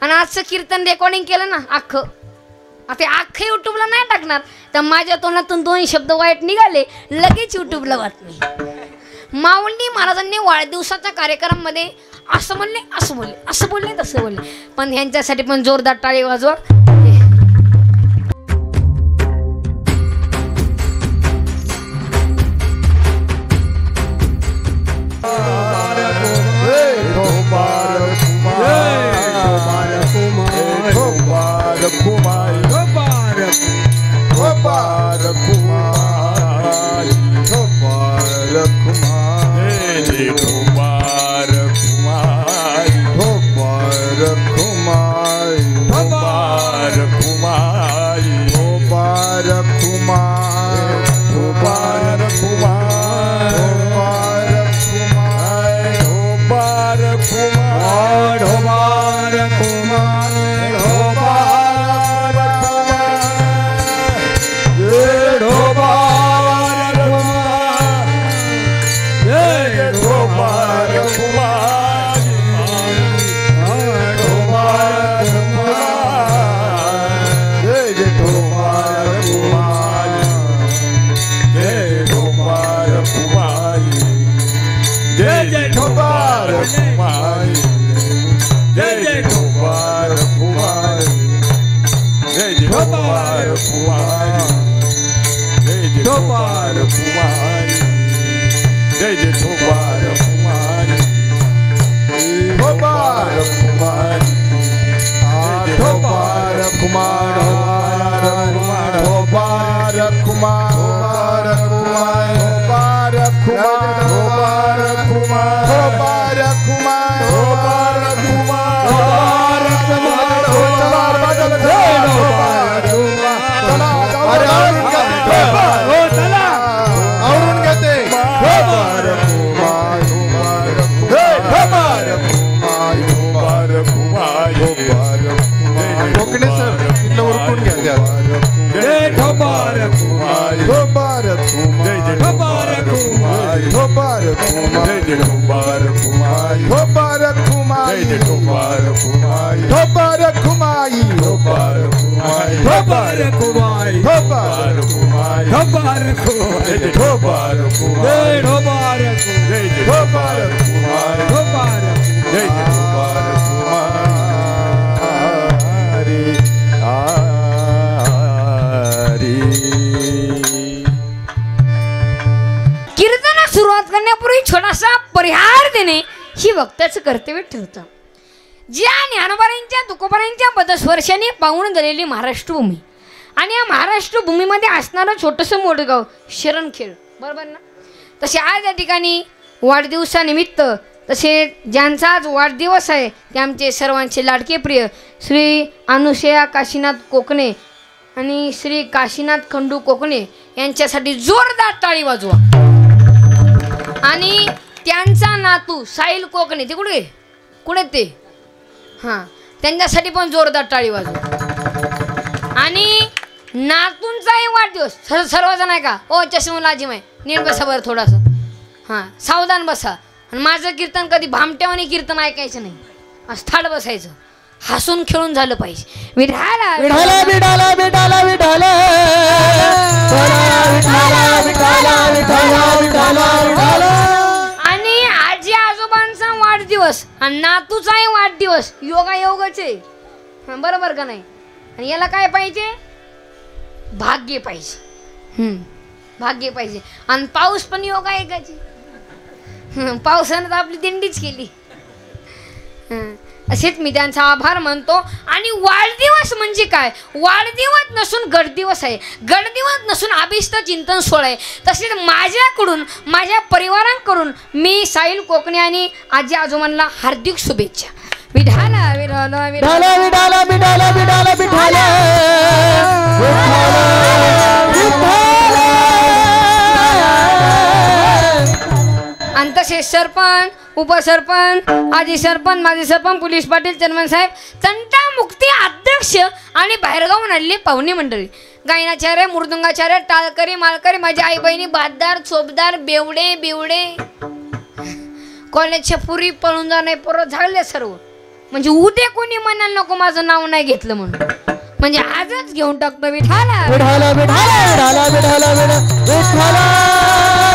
आणि आजचं कीर्तन रेकॉर्डिंग केलं ना अख्खं, आता अख्खं यूट्यूबला नाही टाकणार, तर माझ्या तोंडातून 2 शब्द वाईट निघाले लगेच यूट्यूबला बातमी. माऊली महाराजांनी वाढदिवसाच्या कार्यक्रमामध्ये असं म्हणले, असं बोलले, असं बोलले, तसं बोलले, पण ह्यांच्यासाठी पण जोरदार टाळी वाजवा. कीर्तना सुरुवात करण्यापूर्वी छोटासा परिहार देणे ही वक्त्याचं कर्तव्य ठरतं. ज्या ज्ञानोबारांच्या तुकोबारांच्या पदस्पर्शाने पाहून झालेली महाराष्ट्र भूमी आणि या महाराष्ट्र भूमीमध्ये असणारं छोटंसं मोठगाव शरणखेड, बरोबर ना. तसे आज या ठिकाणी वाढदिवसानिमित्त, तसे ज्यांचा आज वाढदिवस आहे ते आमचे सर्वांचे लाडके प्रिय श्री अनुसया काशीनाथ कोकणे आणि श्री काशीनाथ खंडू कोकणे यांच्यासाठी जोरदार टाळी वाजवा. आणि त्यांचा नातू साहिल कोकणे, ते कुठे कुठे ते, हां, त्यांच्यासाठी पण जोरदार टाळी वाजवा. आणि नातूंचाही वाढदिवस सर्वजण आहे का, ओ चष्मा लाजिम आहे, नीट बसा बरं थोडंसं, हां सावधान बसा. आणि माझं कीर्तन कधी भामट्यावानी कीर्तन ऐकायचं नाही, असं थाट बसायचं, हसून खेळून झालं पाहिजे. विठाला विठाला विठाला विठाला विठाला आणि आजी आजोबांचा वाढदिवस आणि नातूचाही वाढदिवस योगायोगच आहे, बरोबर का नाही. आणि याला काय पाहिजे, भाग्य पाहिजे, भाग्य पाहिजे. आणि पाऊस पण योगायोगाची, पावसानं तर आपली दिंडीच केली. असेच मी त्यांचा आभार मानतो. आणि वाढदिवस म्हणजे काय, वाढदिवस नसून गडदिवस आहे, गडदिवस नसून अभिष्ट चिंतन सोहळा आहे. तसेच माझ्याकडून, माझ्या परिवाराकडून मी साहिल कोकणे आणि आजी आजोबांना हार्दिक शुभेच्छा. विठाला विठाला विठाला विठाला विठाला विठाला विठाला. आणि तसे सरपंच, उपसरपंच, आजी सरपंच, माजी सरपंच, पोलीस पाटील, चेअरमन साहेब, तंटा मुक्ती अध्यक्ष आणि बाहेरगावून आलेली पाहुणे मंडळी, गायनाचार्य, मृदुंगाचार्य, टाळकरी, मालकरी, माझी आई बहिणी, बाददार, चोपदार, बेवडे बिवडे, कॉलेजच्या पुरी पळून जाणे पोरं झाले सर्व. म्हणजे उद्या कोणी म्हणाल नको माझं नाव नाही घेतलं म्हणून, म्हणजे आजच घेऊन टाकतो विठाला विठाला विठाला विठाला विठाला विठाला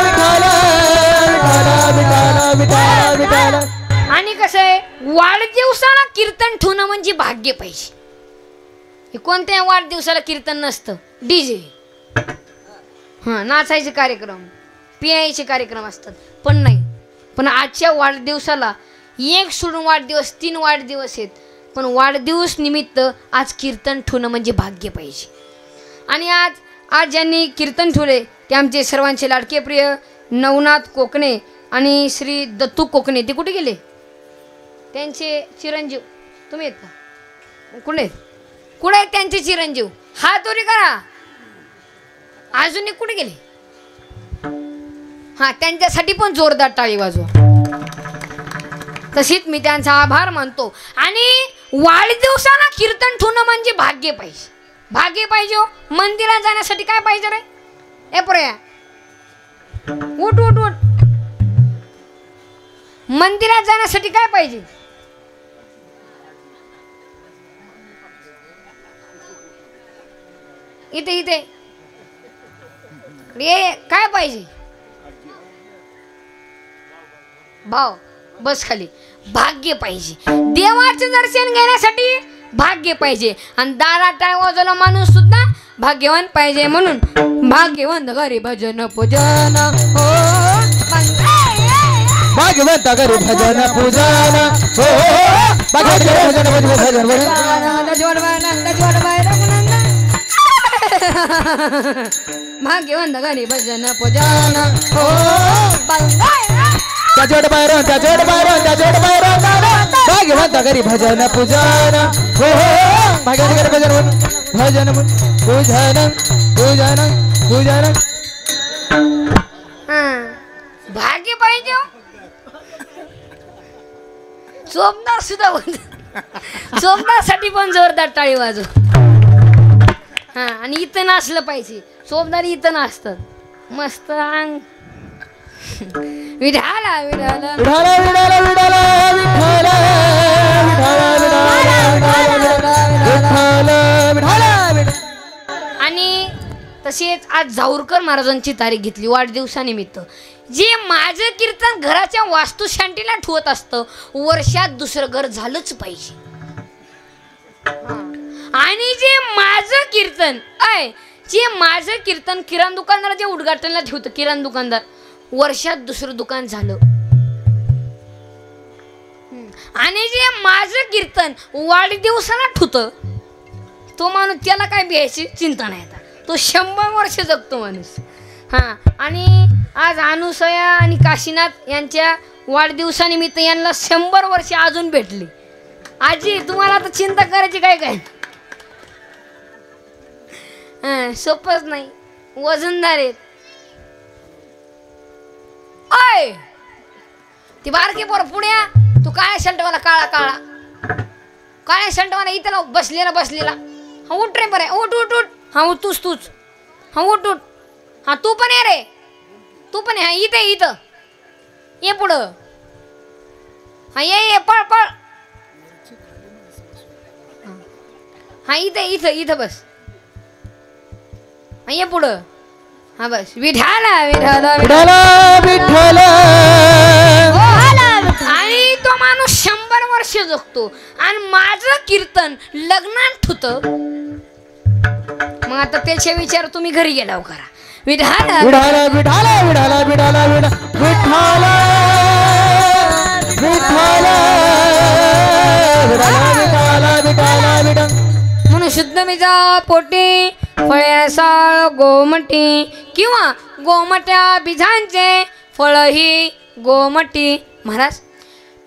विठाला विठाला विठाला विठाला. आणि कसं आहे, वाढदिवसाला कीर्तन ठेवणं म्हणजे भाग्य पाहिजे. कोणत्या वाढदिवसाला कीर्तन नसतं, डीजे नाचायचे कार्यक्रम पियायचे कार्यक्रम असतात, पण नाही. पण आजच्या वाढदिवसाला एक सोडून वाढदिवस 3 वाढदिवस आहेत, पण वाढदिवस निमित्त आज कीर्तन ठेवणं म्हणजे भाग्य पाहिजे. आणि आज ज्यांनी कीर्तन ठेवले ते आमचे सर्वांचे लाडके प्रिय नवनाथ कोकणे आणि श्री दत्तू कोकणे. ते कुठे गेले? त्यांचे चिरंजीव तुम्ही आहेत का? कुठे कुठे आहेत त्यांचे चिरंजीव? हात वर करा. अजून कुठे गेले? हा, त्यांच्यासाठी पण जोरदार टाळी वाजवा. तशीच मी त्यांचा आभार मानतो. आणि वाढदिवसाला कीर्तन ठेवणं म्हणजे भाग्य पाहिजे. भाग्य पाहिजे. मंदिरात जाण्यासाठी काय पाहिजे रे? ए पर्या उठ उठ उठ. मंदिरात जाण्यासाठी काय पाहिजे? इथे इथे काय पाहिजे? भाव बस खाली. भाग्य पाहिजे. देवाचं दर्शन घेण्यासाठी भाग्य पाहिजे. आणि दारात टाळ वाजवला माणूस सुद्धा भाग्यवान पाहिजे. म्हणून भाग्यवंत घरी भजन पूजन हो, भाग्यवंत घरी भजन पूजन हो, भजन भजन भाग्यवंत घरी भजन पूजन हो, त्याचोट बाहेर त्याचोट बाहेर त्याचोट बाहेर भाग्यवंत घरी भजन पूजन हो, भाग्यवंत घरी भजन भजन पूजन पूजन पूजन. भाग्य पाहिजे. चोपदार सुद्धा चोपदारसाठी पण जोरदार टाळी वाजव. आणि इथं नाचलं पाहिजे. चोपदार इथं नाचतात मस्त. अंग विठाला विठाला विठाला विठाला विठाला विठाला विठाला. आणि तसेच आज जाऊरकर महाराजांची तारीख घेतली वाढदिवसानिमित्त. जे माझं कीर्तन घराच्या वास्तुशांतीला ठेवत असतं, वर्षात दुसरं घर झालंच पाहिजे. आणि जे माझं कीर्तन किराणा दुकानदार जे उद्घाटनला ठेवतं, किराणा दुकानदार वर्षात दुसरं दुकान झालं. आणि जे माझं कीर्तन वाढदिवसाला ठेवतं, तो माणूस त्याला काय बियायची चिंता नाही. तो 100 वर्ष जगतो माणूस. आणि आज अनुसया आणि काशीनाथ यांच्या वाढदिवसानिमित्त यांना 100 वर्ष अजून भेटली. आजी तुम्हाला आता चिंता करायची काय काय? सोपच नाही. वजनदार आहेत. ओय ती बारकी पोर पुण्या, तू काय शर्टवाला काळा काळा काय शर्टवाला इथं बसलेला. हा उठ रे बरे उठ उठ उठ. हा उठ तूच हा उठ उठ. हा तू पण ये रे, तू पण हा इथं ये पुढं. हा ये पळ पळ. हा इथं बस. हा ये पुढं. हा बस. विठाला विठाला विठाला विठाला. आणि तो माणूस 100 वर्ष जगतो. आणि माझं कीर्तन लग्नात होतं. मग आता त्याचे विचार तुम्ही घरी गेलाव करा. विठाला विठाला विठाला विठाला विठाला विठाला विठाला विठाला विठाला विठाला. म्हणून शुद्ध मीजा पोटी फळे साळ गोमटी किंवा गोमट्या बीजांचे फळ ही गोमटी. महाराज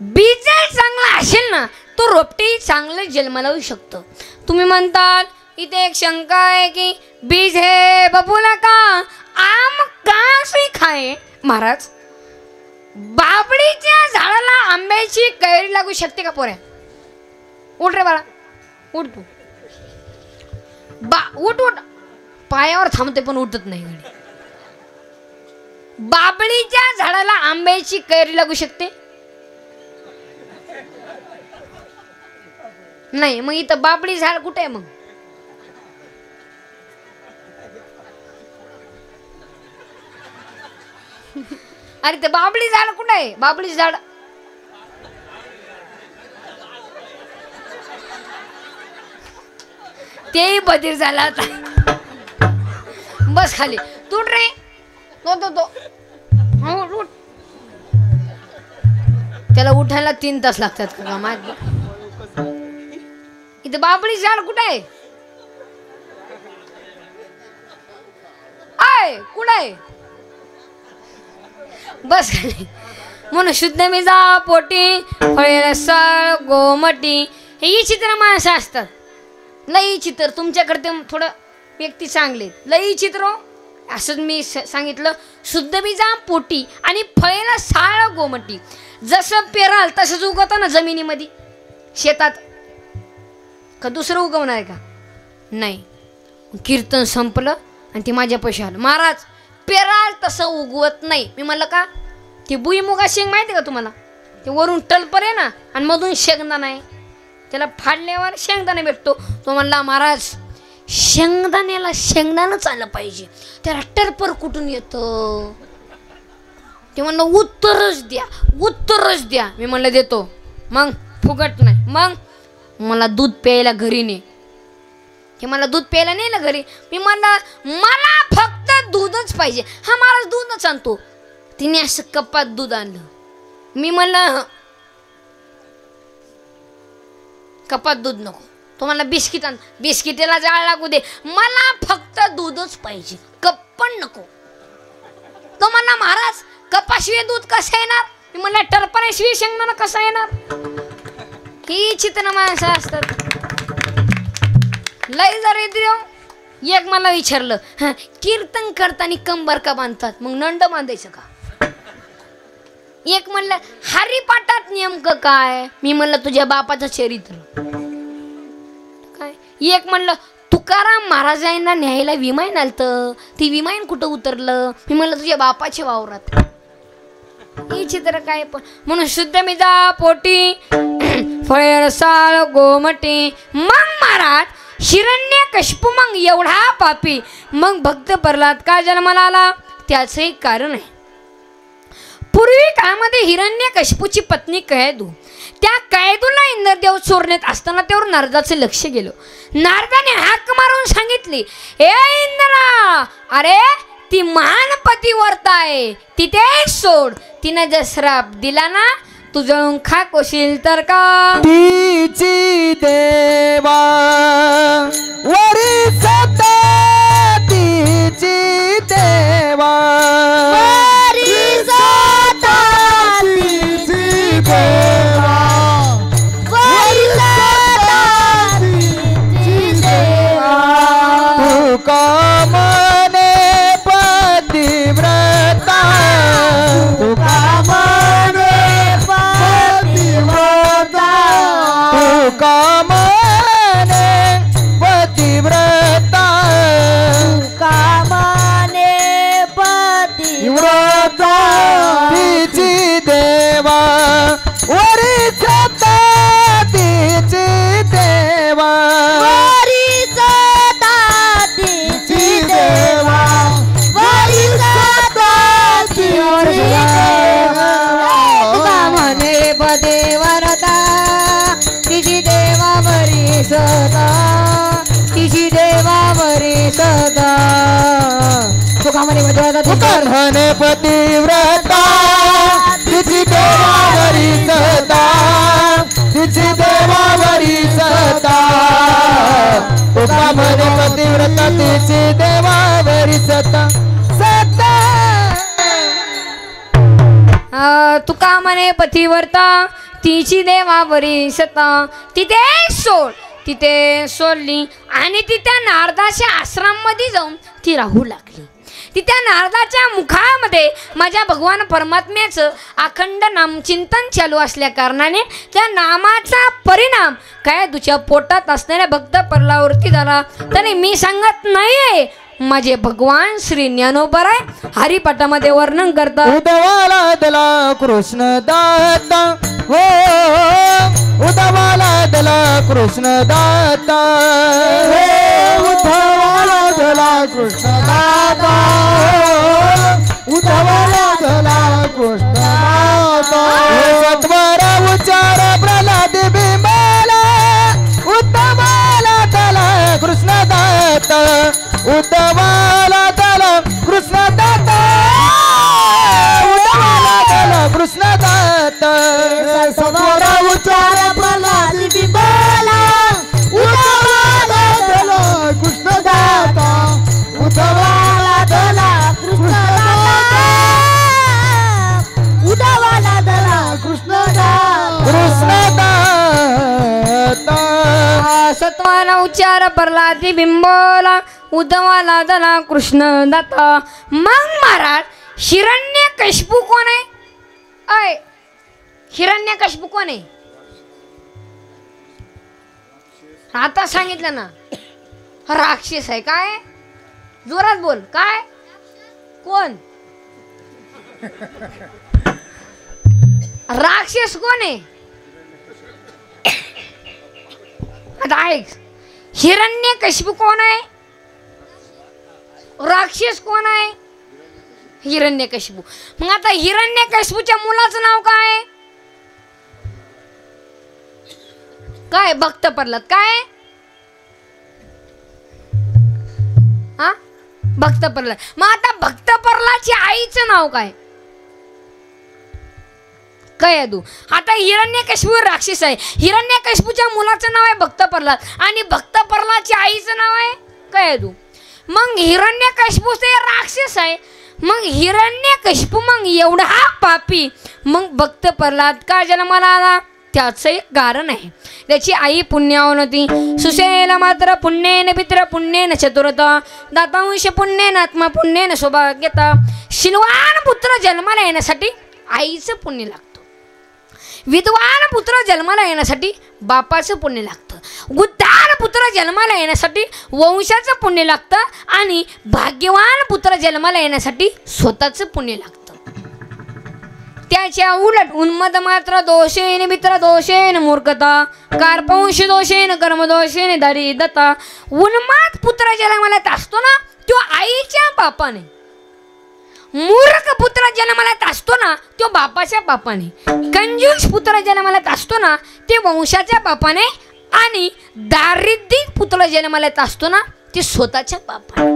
बीज जर चांगला असेल ना, तो रोपटी चांगलं जन्माला येऊ शकतं. तुम्ही म्हणताल इथे एक शंका आहे की बीज है बबूला का आम कासे खाए. महाराज बाबडीच्या झाडाला आंब्याची कैरी लागू शकते का पोऱ्या? उठ रे बाळा उठ. तू उठ उठ. पायावर थांबते पण उठत नाही. बाबळीच्या झाडाला आंब्याची कैरी लागू शकते? नाही मग इथं बाबळी झाड कुठे आहे मग? अरे ते बाबळी झाड कुठे आहे? बाबळी झाड तेही बधीर झाला आता. बस खाली तू रे तो उठ. त्याला उठायला 3 तास लागतात का माहिती? इथं बाबळी झाड कुठे आहे? कुठे आहे? बस खाली. म्हणून शुद्ध मिजा पोटी फळे रसाळ गोमटी हे चित्र माणसं असतात. लई चित्र तुमच्याकडे ते थोडं व्यक्ती चांगले लई चित्र असं मी सांगितलं. शुद्ध बीजा पोटी आणि फळेला साळ गोमटी. जसं पेराल तसंच उगवतं ना जमिनीमध्ये शेतात का दुसरं उगवणार का? नाही. कीर्तन संपलं आणि ती माझ्या पैसे आलं. महाराज पेराल तसं उगवत नाही. मी म्हणलं का? ते भुईमुगा शेंग माहिती का तुम्हाला? ते वरून टलपर आहे ना आणि मधून शेंगदाणा आहे. त्याला फाडल्यावर शेंगदाणा भेटतो. तो म्हणला महाराज शेंगदाण्याला शेंगदाणच आलं पाहिजे. त्याला टरपर कुठून येतं? ते म्हणलं उत्तरच द्या उत्तरच द्या. मी म्हणलं देतो. मग फुकट नाही. मग मला दूध प्यायला घरी ने. हे मला दूध प्यायला नेलं घरी. मी म्हणलं मला फक्त दूधच पाहिजे. हा महाराज दूधच आणतो. तिने असं कपात दूध आणलं. मी म्हणलं कपात दूध नको. तो मला बिस्किट आण. बिस्किटेला जाळ लागू दे. मला फक्त दूधच पाहिजे कप पण नको. तो म्हणला महाराज कपाशिवाय दूध कसं येणार? मी म्हणलं टरपणाशिवाय शेंगदाणा कसं येणार? ही चित्र माणसं असतात. लय जर एक मला विचारलं कीर्तन करताना कंबर का बांधतात? मग नंड बांधायचं का? एक म्हणलं हरिपाठात नेमकं काय? मी म्हणलं तुझ्या बापाचं चरित्र काय. एक म्हणलं तुकाराम महाराजांना न्यायला विमान आलतं. ती विमान कुठं उतरलं? मी म्हणलं तुझ्या बापाच्या वावरात. हे चित्र काय पण. म्हणून शुद्ध मिजा पोटी फळे रसाळ गोमटी. मग महाराज हिरण्यकशिपू मग एवढा पापी मग भक्त प्रल्हाद का जन्माला आला? त्याचं एक कारण आहे. पूर्वी काळामध्ये हिरण्यकशिपूची पत्नी कैदू. त्या कैदूला इंद्रदेव चोरण्यात असताना त्यावर नारदाचं लक्ष गेलं. नारदाने हाक मारून सांगितली ए इंद्रा अरे ती महान पतिव्रता आहे तिथे सोड. तिने जर श्राप दिला ना तू जळून खाक होशील तर का. तिची देवा वरी सता तिची देवा वरी सता तिची देवा वरी सता तिची देवा. तू कामने पतिव्रता तू कामने कामने पतिव्रता कामने पतिव्रता तिची देवा वरी सता तिची देवा वरी सता तिची देवा वरी सता तिची देवा. कामने पतिव्रता तिची देवा वरी सदा तिची देवा वरी सदा. तुकामने पतिव्रता तिची देवा वरी सदा तिची देवा वरी सदा. तुकामने पतिव्रता तिची देवा वरी सदा सदा. तुका म्हणे पतिव्रता तिची देवावरी सता तिथे सोड. तिथे सोडली आणि ती त्या नारदाच्या आश्रममध्ये जाऊन ती राहू लागली. ती त्या नारदाच्या मुखामध्ये माझ्या भगवान परमात्म्याचं अखंड नामचिंतन चालू असल्या कारणाने त्या नामाचा परिणाम काय तुझ्या पोटात असणाऱ्या भक्त प्रल्हादावरती झाला. त्याने मी सांगत नाही माझे भगवान श्री ज्ञानोबराय हरिपाठामध्ये वर्णन करतात. उद्धवाला दला कृष्ण दाता हो उद्धवाला दला कृष्ण दाता उद्धवाला दला कृष्ण दाता उद्धवाला दला कृष्ण दाता सत्वर उच्चार प्रल्हाद बिंबाला उद्धवाला दला कृष्ण दाता उद्धवाला दला कृष्ण दाता उद्धवाला दला कृष्ण दाता सत्वर उच्चार प्रल्हाद बिंबाला उद्धवाला दला कृष्ण दाता उद्धवाला दला कृष्ण दाता उद्धवाला दला कृष्ण दाता कृष्ण दाता सत्वाला उच्चार प्रल्हादी बिंबोला उद्धवाला दला कृष्ण दाता. मग महाराज हिरण्यकशिपू कोण आहे? अय हिरण्यकशिपू कोण आहे? आता सांगितलं ना राक्षस आहे. काय जोरात बोल. काय कोण राक्षस कोण आहे? आता ऐक हिरण्यकशिपू कोण आहे? राक्षस कोण आहे? हिरण्यकशिपू. मग आता हिरण्यकशिपूच्या मुलाचं नाव काय? काय भक्त प्रल्हाद. काय हा भक्त प्रल्हाद. मग आता भक्त प्रल्हादच्या आईचं नाव काय? काय तू आता हिरण्यकशिपू राक्षस आहे. हिरण्यकशिपूच्या मुलाचं नाव आहे भक्त प्रल्हाद आणि भक्त प्रल्हादच्या आईचं नाव आहे काय तू. मग हिरण्यकशिपू ते राक्षस आहे. मग हिरण्यकशिपू मग एवढा पापी मग भक्त प्रल्हाद का जन्माला आला? त्याचं एक कारण आहे. त्याची आई पुण्यावनती सुशेल मात्र पुण्येन पित्र पुण्येन चतुरता दातांश पुण्येन आत्मा पुण्येन सौभाग्यता. शिलवान पुत्र जन्माला येण्यासाठी आईचं पुण्य लागतं. विद्वान पुत्र जन्माला येण्यासाठी बापाचं पुण्य लागतं. उद्धार पुत्र जन्माला येण्यासाठी वंशाचं पुण्य लागतं आणि भाग्यवान पुत्र जन्माला येण्यासाठी स्वतःचं पुण्य लागतं. त्याच्या उलट उन्मद मात्र दोषेन मित्र दोषेन मूर्खता कार्पंश दोषेन कर्मदोषेन दारिद्रता. उन्माद पुत्र जन्माला असतो ना तो आईच्या बापाने. मूर्ख पुत्र जन्माला असतो ना तो बापाच्या बापाने. कंजूस पुत्र जन्माला असतो ना ते वंशाच्या बापाने आणि दारिद्र्य पुत्र जन्माला असतो ना ते स्वतःच्या बापाने.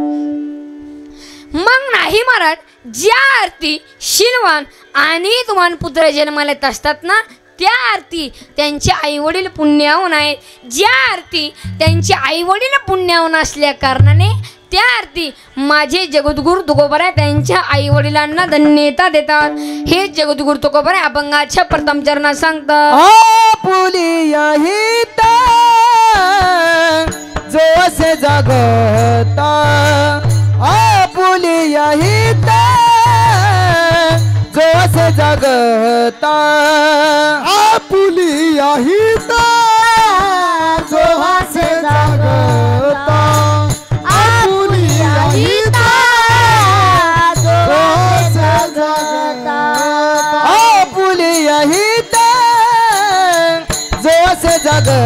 मग नाही महाराज ज्या अर्थी शीलवान आणि विद्वान पुत्र जन्माला असतात ना त्या अर्थी त्यांचे आईवडील पुण्याहून आहेत. ज्या अर्थी त्यांचे आईवडील पुण्याहून असल्या कारणाने त्या अर्थी माझे जगद्गुरु तुकोबराय त्यांच्या आई वडिलांना धन्यता देतात. हे जगद्गुरु तुकोबराय अभंगाच्या प्रथम चरणात सांगतात. आपुलिया हिता जो असे जागता आपुलिया हिता जो असे जागता आपुलिया हिता जो असे जागता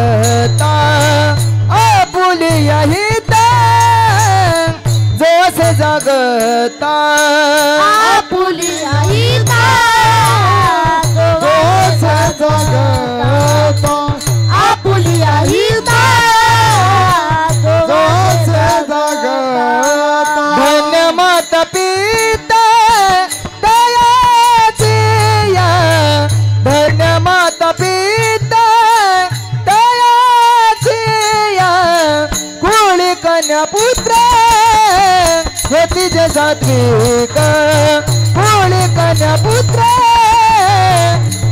जगता आपुलिया हिता जो असे जगता आपुलिया हिता जो असे जगता आपुलिया हिता जो असे जगता. धन्य माता पिता दयाची धन्य माता पिता कन्या पुत्र होती जे सात्विक कोणी कन्या पुत्र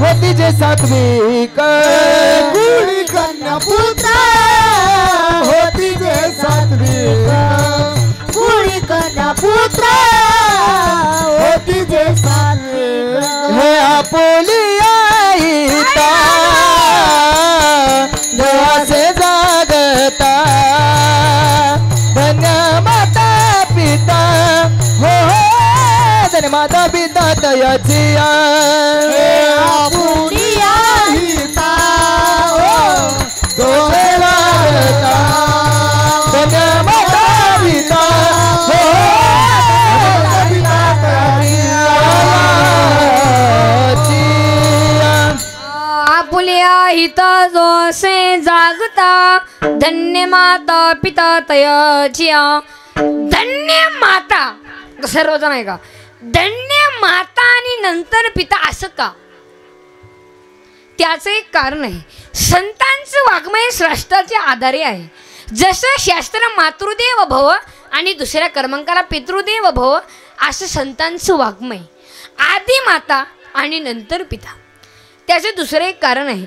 होती जे सात्विक कोणी कन्या पुत्र होती जे सात्विक कोणी कन्या पुत्र होती जे सात्विक. हे आपुलिया हिता देवाचे जागता धन्य माता याची आपुल्या हित जोसे जागता धन्य माता पिता तयाचिया. धन्य माता सर्वजण आहे का? धन्य माता आणि नंतर पिता असं का? त्याचं एक कारण आहे. संतांचं वाङ्मय श्रेष्ठाच्या आधारे आहे. जसं शास्त्र मातृदेव भव आणि दुसऱ्या क्रमांकाला पितृदेव भव असं संतांचं वाङ्मय. आधी माता आणि नंतर पिता. त्याचे दुसरे एक कारण आहे.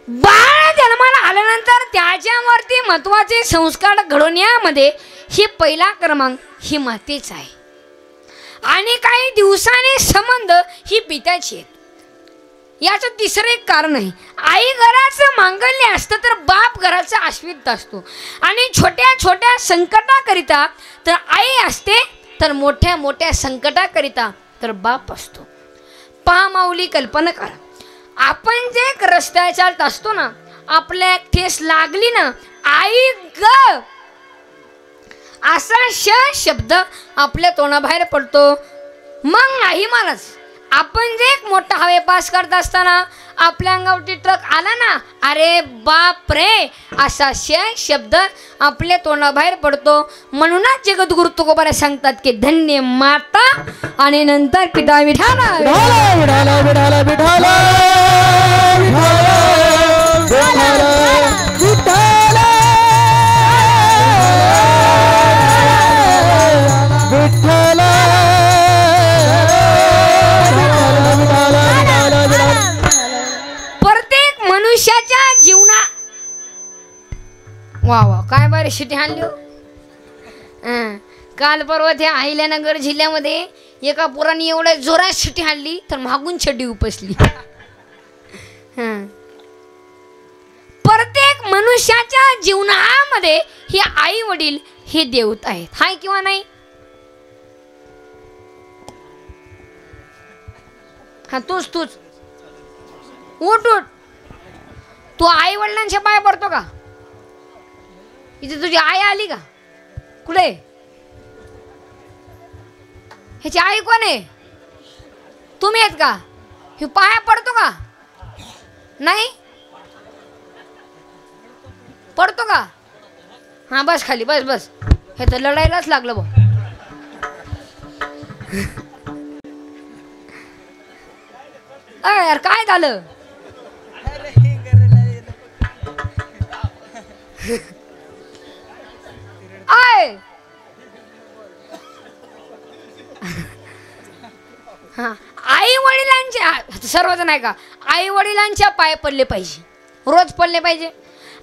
बाळ जन्माला आल्यानंतर त्याच्यावरती महत्वाचे संस्कार घडवण्यामध्ये ही पहिला क्रमांक ही मातेचा आहे आणि काही दिवसांनी संबंध ही पित्याची आहेत. याचं तिसरं एक कारण आहे. आई घराचं मांगल्य असतं तर बाप घराचा आश्वित असतो आणि छोट्या छोट्या संकटाकरिता तर आई असते तर मोठ्या मोठ्या संकटाकरिता तर बाप असतो. पहा माऊली, कल्पना करा. आपण जे रस्त्यावर चालत असतो ना, आपल्या ठेस लागली ना, आई ग असा शब्द आपल्या तोंडाबाहेर पडतो. मग नाही महाराज, आपण जे एक मोठा हवे पास करत असताना आपल्या अंगावरती ट्रक आला ना, अरे बाप रे असा शब्द आपल्या तोंडाबाहेर पडतो. म्हणूनच जगद्गुरु तुकोबारा सांगतात की धन्य माता आणि नंतर पिता. विठाला विठाला विठाला विठाला विठाला प्रत्येक मनुष्याच्या जीवना वा वा काय बरे शिटी हाणली. काल परवा त्या अहिल्यानगर जिल्ह्यामध्ये एका पोराने एवढ्या जोरात शिटी हाणली तर मागून छडी उपसली. प्रत्येक मनुष्याच्या जीवनामध्ये हे आई वडील हे देवता आहेत. हाय किंवा नाही? हा तूच उठ उठ. तू आई वडिलांच्या पाय पडतो का? इथे तुझी आई आली का? कुठे? ह्याची आई कोण आहे? तुम्ही आहेत का? हे पाया पडतो का? नाही पडतो का? हा बस खाली, बस बस. हे तर लढायलाच लागलं बघ. यार काय झालं? आय हा आई वडिलांच्या सर्वजण आहे का? आई वडिलांच्या पाय पडले पाहिजे, रोज पडले पाहिजे.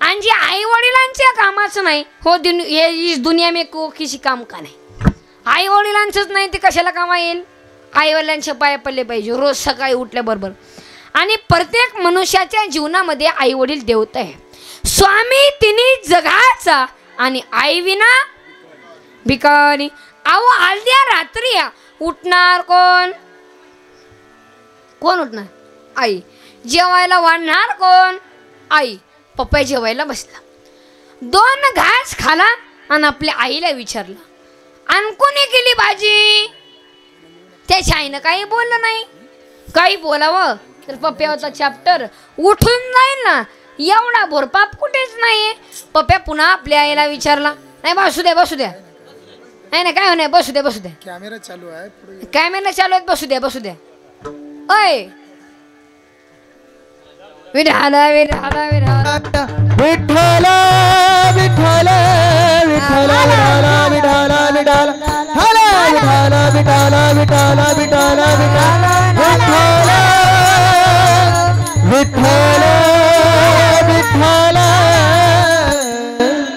आणि जे आई वडिलांच्या कामाचं नाही हो इस दुनिया में किसी काम का नाही. आई वडिलांचंच नाही ते कशाला कामा येईल? आई वडिलांच्या पाय पडले पाहिजे रोज सकाळी उठल्याबरोबर. आणि प्रत्येक मनुष्याच्या जीवनामध्ये आई वडील देवता आहे. स्वामी तिन्ही जगाचा आणि आई विना भिकारी. अहो अर्ध्या रात्री उठणार कोण? कोण उठणार? आई. जेवायला वाढणार कोण? आई. पप्पा जेवायला बसला, 2 घास खाला आणि आपल्या आईला विचारलं आणि कोणी केली भाजी? त्याच्या आईनं काही बोललं नाही. काही बोलावं तर पप्प्याचा चॅप्टर उठून जाईल ना, एवढा भोरपाप कुठेच नाहीये. पप्प्या पुन्हा आपल्या आईला विचारला, नाही बसू द्या बसू द्या. नाही काय नाही, बसू द्या बसू द्या. कॅमेरा चालू आहे, कॅमेरा चालू आहेत, बसू द्या बसू द्या. अय विठाला विठाला विठाला विठ्ठला विठ्ठला विठ्ठला विठ्ठला विठ्ठला विठ्ठला विठ्ठला विठ्ठला विठ्ठला विठ्ठला विठ्ठला विठ्ठला.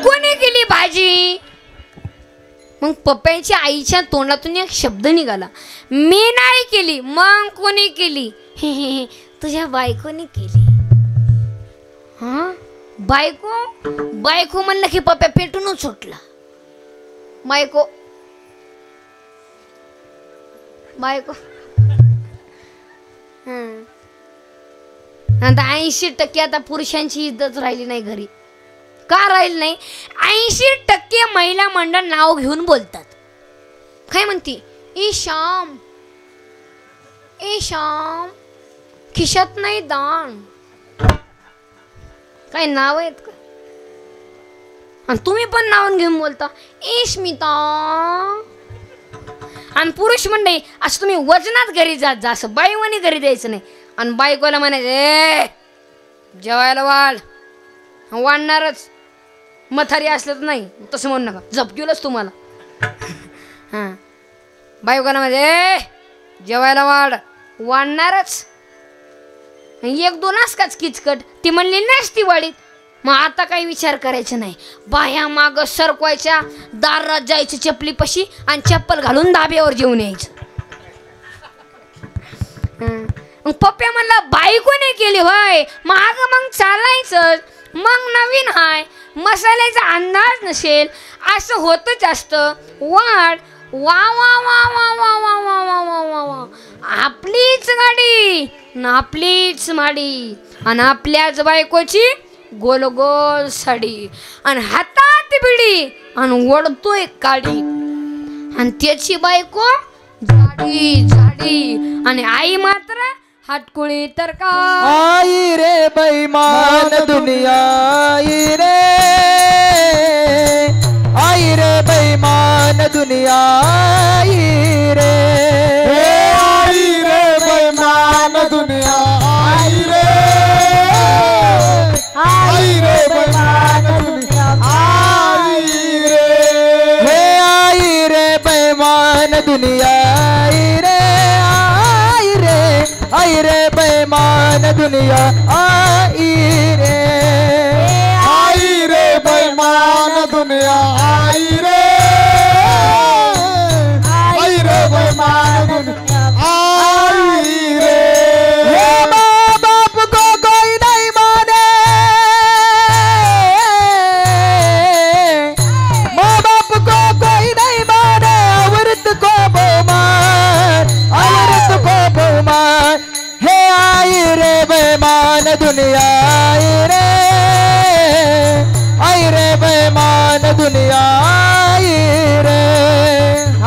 कोणी केली भाजी? मग पप्प्याच्या आईच्या तोंडातून एक शब्द निघाला, मी नाही केली. मग कोणी केली? तुझ्या बायकोने केली. हा बायको? बायको म्हणलं की पप्प्या पेटूनच सुटला. बायको बायको आता 80% आता पुरुषांची इज्जत राहिली नाही घरी. का राहिली नाही? 80% महिला मंडळ नाव घेऊन बोलतात. काय म्हणते? ए श्याम, ए श्याम, खिशात नाही दान. काय नाव आहेत का? आणि तुम्ही पण नाव घेऊन बोलता ए स्मिता. आणि पुरुष मंडळी असं तुम्ही वजनात घरी जात जा, असं बाईवानी घरी द्यायचं नाही. आणि बायकोला म्हणायचं ए जेवायला वाढ, वाढणारच. मथारी असलं तर नाही तसं म्हणू नका, झपकीलच तुम्हाला. हां, बायकोला म्हणजे जेवायला वाढ, वाढणारच. 1-2 असकाच किचकट, ती म्हणली नसती वाढीत. मग आता काही विचार करायचं नाही, बाया माग सरकवायच्या, दारात जायचं चपलीपाशी आणि चप्पल घालून धाब्यावर जेवून यायचं. मग पप्प्या म्हणला बायकोने केली होय, माग मग चालायचं. मग नवीन हाय, मसाल्याचा अंदाज नसेल, असं होतच असतं. वाढ, वा वा वा वा वा वा वा वा वा वा वा, आपलीच गाडी न आपलीच माडी, आणि आपल्याच बायकोची गोल गोल साडी, आणि हातात बिडी, आणि ओढतोय काडी, आणि त्याची बायको जाडी जाडी, आणि आई मात्र हाटकुळी. तर का आई रे बेईमान दुनिया, आई रे, आई रे बेईमान दुनिया, आई रे, आई रे बेईमान दुनिया, आई रे, आई रे बेईमान दुनिया, आई रे, हे आई रे बेईमान दुनिया, आई रे, आई रे, आई रे बेईमान दुनिया, आई रे, आई रे बेईमान दुनिया, आई रे, आई रे बेईमान दुनिया, आई रे, हे माँ बाप को कोई नहीं माने, माँ बाप को कोई नहीं माने, औरत को बेईमान, औरत को बेईमान, हे आई रे बेईमान दुनिया, आई रे, आई रे बेईमान दुनिया, आई रे,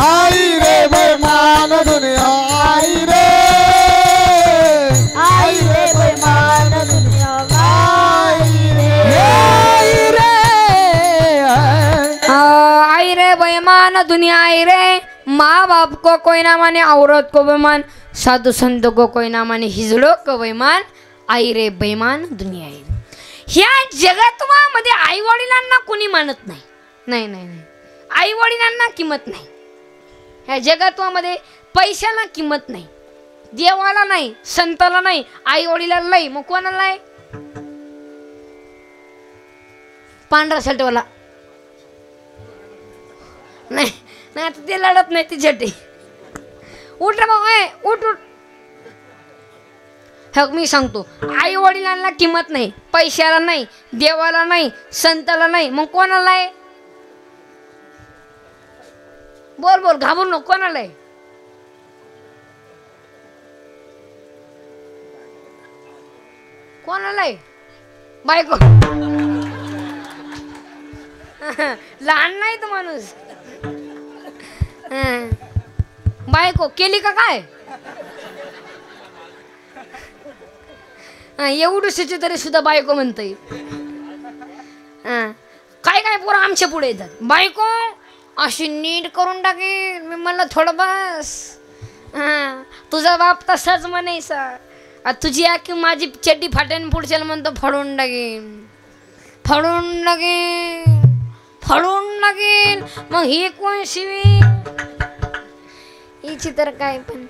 आई रे बेईमान दुनिया, आई रे, आई रे बेईमान दुनिया, आई रे, आई रे, आई रे बेईमान दुनिया, आई रे, माँ बाप को कोई ना माने, औरत को बेईमान, साधु संत को कोई ना माने, हिजड़ों को बेईमान, आई रे बेईमान दुनिया. आहे ह्या जगत्वामध्ये आई वडिलांना कोणी मानत नाही. नाही नाही नाही, आई वडिलांना किंमत नाही. ह्या जगत्वामध्ये पैशाला किंमत नाही, देवाला नाही, संताला नाही, आई वडिलाला नाही. मग कोणाला आहे? पांढरा शर्टवाला नाही नाही, आता ते लढत नाही, ती झटे. उठ रे भाऊ, ए उठ उठ. हे मी सांगतो, आई वडिलांना किंमत नाही, पैशाला नाही, देवाला नाही, संताला नाही. मग कोणाला आहे? बोल बोल, घाबरू नको. कोणाला आहे? कोणाला आहे? बायको. लहान नाही तो माणूस. बायको केली का काय? एवढूशी तरी सुद्धा बायको म्हणते. काय काय पोरं आमच्या पुढे येतात, बायको अशी नीट करून टाके. मी म्हणलं थोडं बस. तुझा बाप तसाच म्हणायचा, तुझी आखी माझी चड्डी फाटेन पुढच्याला म्हणतो फाडून टाकेन, फाडून टाकेन, फाडून टाकेन. मग हे कोण शिवी? हिची तर काय, पण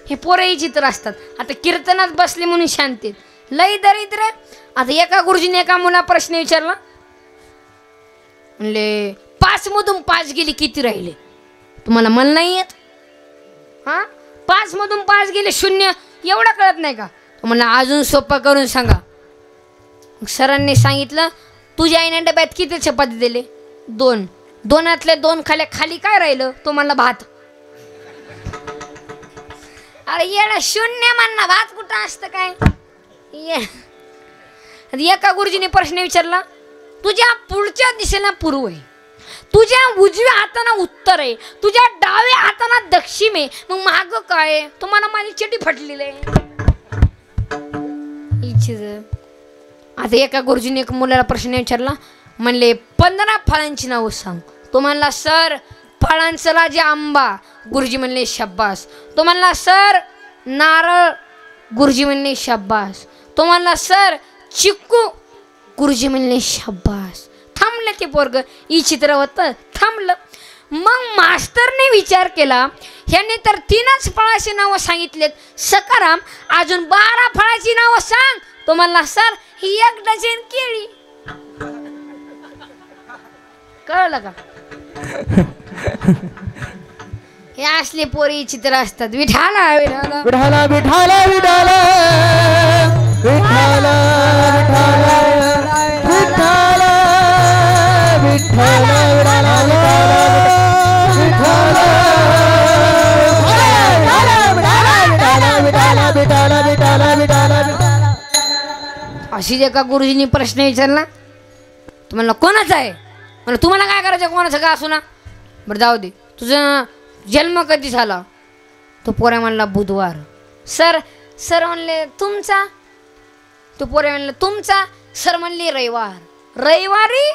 हे पोरही चित्र असतात. आता कीर्तनात बसले म्हणून शांतीत लई दरिद्र. आता एका गुरुजीने एका मुला प्रश्न विचारला, म्हणले 5 मधून 5 गेले किती राहिले? तुम्हाला मला नाही येत. 5 मधून 5 गेले 0, एवढं कळत नाही का? तुम्हाला अजून सोपं करून सांगा. सरांनी सांगितलं, तुझ्या आईने डब्यात किती चपाती दिले? 2. 2 2 खाली काय राहिलं? तुम्हाला भात. अरे येणं शून्य म्हणणं भात कुठं असतं काय एका गुरुजीने प्रश्न विचारला तुझ्या पुढच्या दिशेला पूर्व आहे तुझ्या उजव्या हाताना उत्तर आहे तुझ्या डाव्या हाताना दक्षिण आहे मग माग काय तुम्हाला माझी चेटी फटलेली आहे आता एका गुरुजीने एक मुलाला प्रश्न विचारला म्हणले 15 फळांची नावं सांग तो म्हणला सर फळांचा राजा आंबा गुरुजी म्हणले शाब्बास तो म्हणला सर नारळ गुरुजी म्हणले शाब्बास तो म्हणला सर चिक्कू गुरुजी म्हणले शाब्बास थांबलं ते पोरग ई चित्र होतं थांबलं मग मास्तरने विचार केला ह्याने तर 3च फळाची नावं सांगितलेत सकाराम अजून 12 फळाची नावं सांग तो म्हणला सर ही 1 डझन केळी कळलं का हे असले पोरी चित्र असतात विठाला विठाला विठाला विठाला विठाला विठाला विठाला विठाला अशी एका गुरुजींनी प्रश्न विचारला तुम्हाला कोणाचा आहे मला तुम्हाला काय करायचं कोणाचं का असू ना बरं जाऊ दे तुझा जन्म कधी झाला तो पोऱ्या म्हणला बुधवार सर सर म्हणले तुमचा तो पोऱ्या म्हणला तुमचा सर म्हणले रविवार रविवारी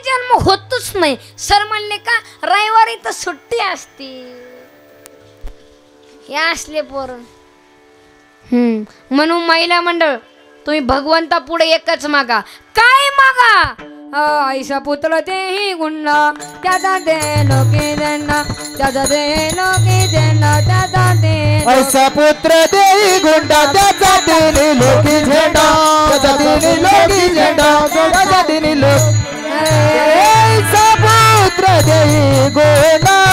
जन्म होतच नाही सर म्हणले का रविवारी तर सुट्टी असते हे असले पोर म्हणून महिला मंडळ तुम्ही भगवंता पुढे एकच मागा काय मागा ऐसा पुत्र तेही गुंडा त्याचा दे लोके देना त्याचा दे लोके देना त्याचा दे ऐसा पुत्र देई गुंडा त्याचा देणी लोकी झेंडा त्याचा देणी लोकी झेंडा त्याचा देणी लोक ऐसा पुत्र देई गुंडा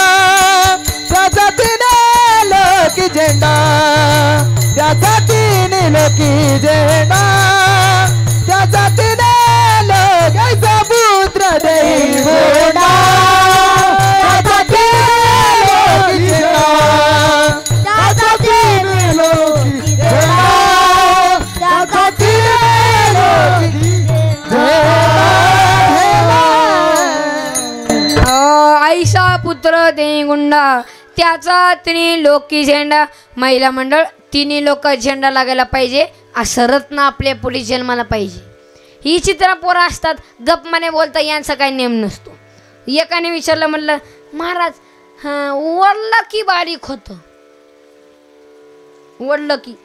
त्याचा देणी लोकी झेंडा त्याचा देणी लोकी झेंडा त्याचा देणी लोक ऐसा पुत्र देई गुंडा त्याचा देणी लोकी झेंडा ऐसा पुत्र ते गुंडा त्याचा तिन्ही लोकी झेंडा महिला मंडळ तिन्ही लोक झेंडा लागायला पाहिजे असं रत्न आपल्या पुढे जन्माला पाहिजे ही चित्र पोरं असतात गपमाने बोलता यांचा काही नेम नसतो एकाने विचारलं म्हणलं महाराज वडलं की बारीक होतं वडलं की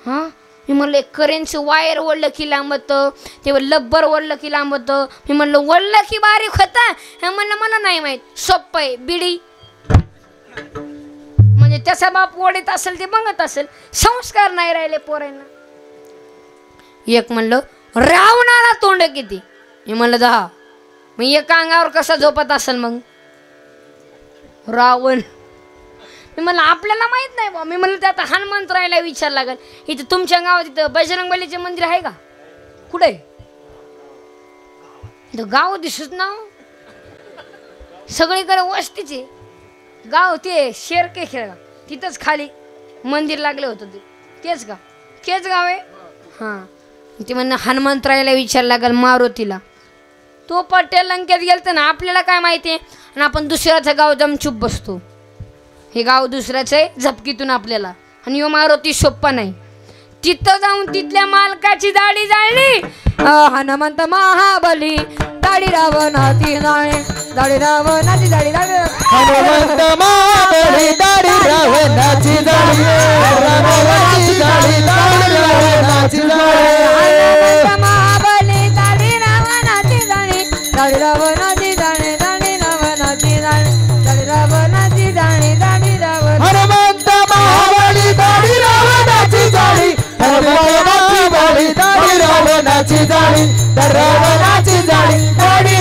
हां मी म्हणलं करेंटचं वायर ओढलं की लांबतं ते लब्बर ओढलं की लांबतं मी म्हणलं ओढलं की बारीक होता म्हणलं मला नाही माहीत सोप्पं आहे बिडी म्हणजे त्याचा बाप ओढीत असेल ते बघत असेल संस्कार नाही राहिले पोरांना एक म्हणलं रावणारा तोंड किती मी म्हणलं 10 मग एका अंगावर कसा झोपत असेल मग रावण मी म्हणलं आपल्याला माहित नाही बा मी म्हणलं ते आता हनुमंतरायला विचार लागेल इथं तुमच्या गावात इथं बजरंगबलीचे मंदिर आहे का कुठे इथं गाव दिसत ना सगळीकडे वस्तीचे गाव ते शेरके खेळगा तिथंच खाली मंदिर लागले होतं तेच का तेच गाव आहे हां ते म्हणणं हनुमंतरायला विचार लागेल मारुतीला तो पटेल लंकेत गेलतं ना आपल्याला काय माहिती आहे आणि आपण दुसऱ्याचं गाव जमचूप बसतो हे गाव दुसऱ्याचं आहे झपकीतून आपल्याला आणि यो मारुती सोप्पा नाही तिथं जाऊन तिथल्या मालकाची दाढी जाळली हनुमंत महाबली दाढी रावणाची जाळे दाढी रावणाची दाढी दाढी हनुमंत महाबली दाढी रावणाची जाळी रावणाची दाढी दाढी रावणाची जाळी महाबली दाढी रावणाची जाळी दाढी रावणाची जाळे दाढी रावणाची जाळे दाढी रावणाची जाळे दाढी रावण हनुमंत महाबली दाढी रावणाची जाळी हनुमंत दाढी रावणाची जाळी रावणाची जाळी दाढी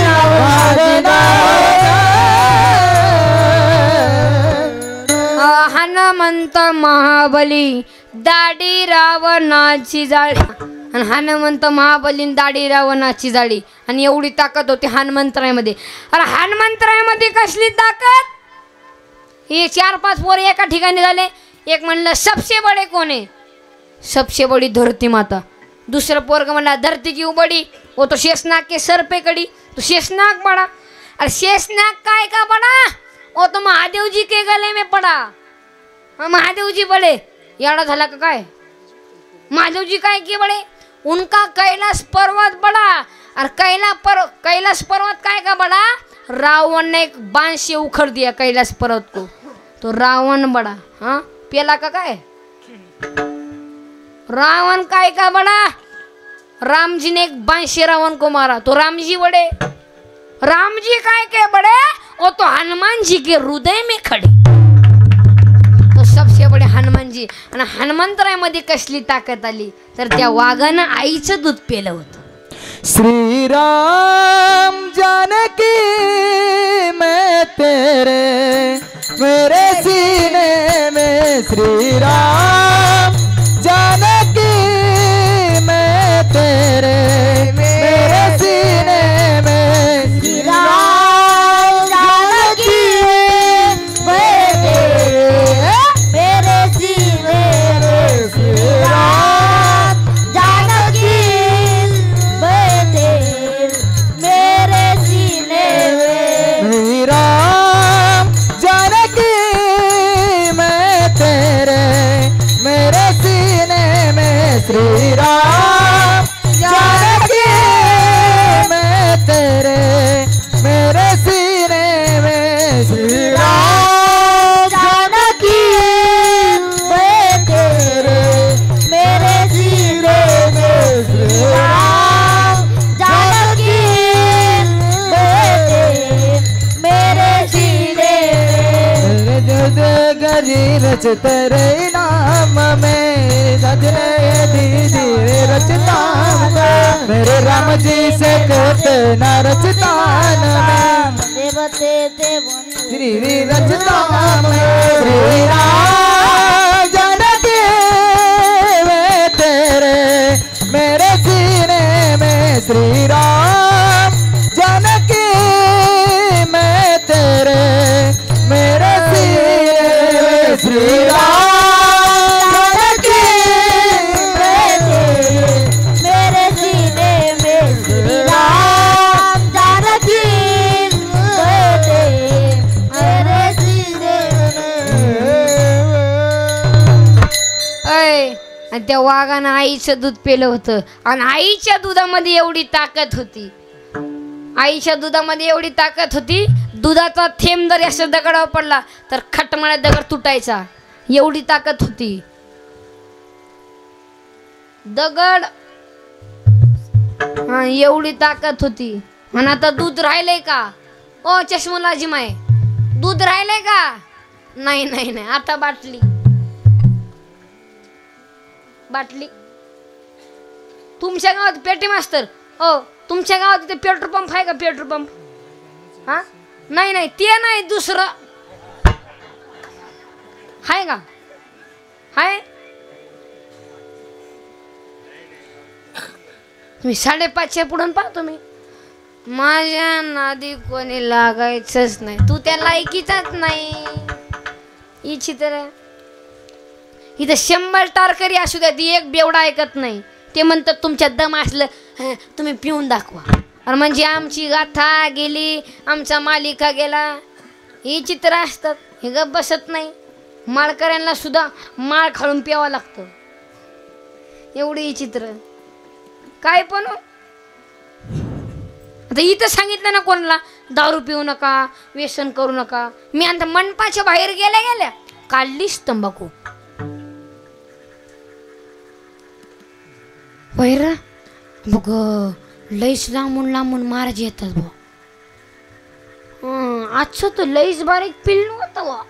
हनुमंत महाबली दाढी रावणाची जाळी आणि हनुमंत महाबली दाढी रावणाची जाळी आणि एवढी ताकद होती हनुमंतरायमध्ये अरे हनुमंतरायमध्ये कसली ताकद हे 4-5 पोरे एका ठिकाणी झाले एक म्हणलं सबसे बडे कोण आहे, सबसे बडी धरती माता. दुसरं पोरग म्हणला धरती की बडी, वो तो शेषनाग के सर पे कड़ी, तो शेषनाग पड़ा. अरे शेषनाग काय का पड़ा, वो तो महादेव जी के गले में पड़ा. महादेव जी बड़े, याड़ा झाला का काय, महादेव जी काय के बड़े, उनका कैलाश पर्वत बड़ा. और कैलाश पर्वत काय का बड़ा, रावण ने एक बाण से उखड़ दिया कैलाश पर्वत को, तो रावण बड़ा. हाँ पेला का काय, रावण काय का बड़ा, राम जी ने एक बाण से रावण को मारा, तो राम जी बड़े. राम जी काय के बड़े, वो तो हनुमान जी के हृदय में खड़े, तो सबसे बड़े हनुमान जी. आणि हनुमंतरायमध्ये कसली ताकद आली, तर त्या वाघानं आईचं दूध पेलं होतं. श्री राम जानकी मैं तेरे मेरे सीने में, श्री राम जानकी मैं तेरे मेरे सीने में, श्री राम जानकी मैं तेरे मेरे सीने में, श्री राम जानकी मैं तेरे मेरे सीने में, श्री राम जानकी मैं तेरे मेरे सीने में, श्री राम जानकी मैं तेरे मेरे सीने में, श्री राम जानकी मैं तेरे मेरे सीने में, श्री राम जानकी मैं तेरे मेरे सीने में. गरी रच तेरे नाम में, नजरे दीदी रचता मेरे राम जी से कहते न रचता में, श्री रचता में, श्री राम जानकी मैं तेरे मेरे सीने में, श्री राम जानकी मैं तेरे मेरे सीने में, श्री राम जानकी मैं तेरे मेरे सीने में, श्री राम जानकी मैं तेरे मेरे सीने में. आणि त्या वाघानं आईचं दूध पेलं होतं. आणि आईच्या दुधामध्ये एवढी ताकद होती, आईच्या दुधामध्ये एवढी ताकद होती, दुधाचा थेंब जर अशा दगडावर पडला तर खटमळ्या दगड तुटायचा, एवढी ताकद होती. दगड, हा एवढी ताकद होती. आणि आता दूध राहिलंय का, ओ चष्मोलाजी माय, दूध राहिलंय का, नाही नाही नाही, आता बाटली बाटली. तुमच्या गावात पेटी मास्तर, ओ तुमच्या गावात तिथे पेट्रोल पंप आहे का, पेट्रोल पंप, हा नाही नाही ते नाही, दुसरं आहे का, आहे. मी 5:30च्या पुढून पाहतो मी, माझ्या नादी कोणी लागायचंच नाही, तू त्या लायकीचाच नाही. इच्छी तर इथं 100 टारकरी असू द्या, ती एक बेवडा ऐकत नाही. ते म्हणतात तुमच्या दम असलं तुम्ही पिऊन दाखवा, अरे म्हणजे आमची गाथा गेली, आमचा मालिका गेला, ही चित्र असतात. हे गप बसत नाही, माळकऱ्यांना सुद्धा माळ खाळून प्यावं लागतं, एवढी ही चित्र काय. पण आता इथं सांगितलं ना कोणाला दारू पिऊ नका, व्यसन करू नका, मी आता मंडपाच्या बाहेर गेल्या काढलीच तंबाखू. बाहेर बघ लईच लांबून लांबून महाराज येतात बा. आजचं तर लईच बारीक पिल्लू होतं बा.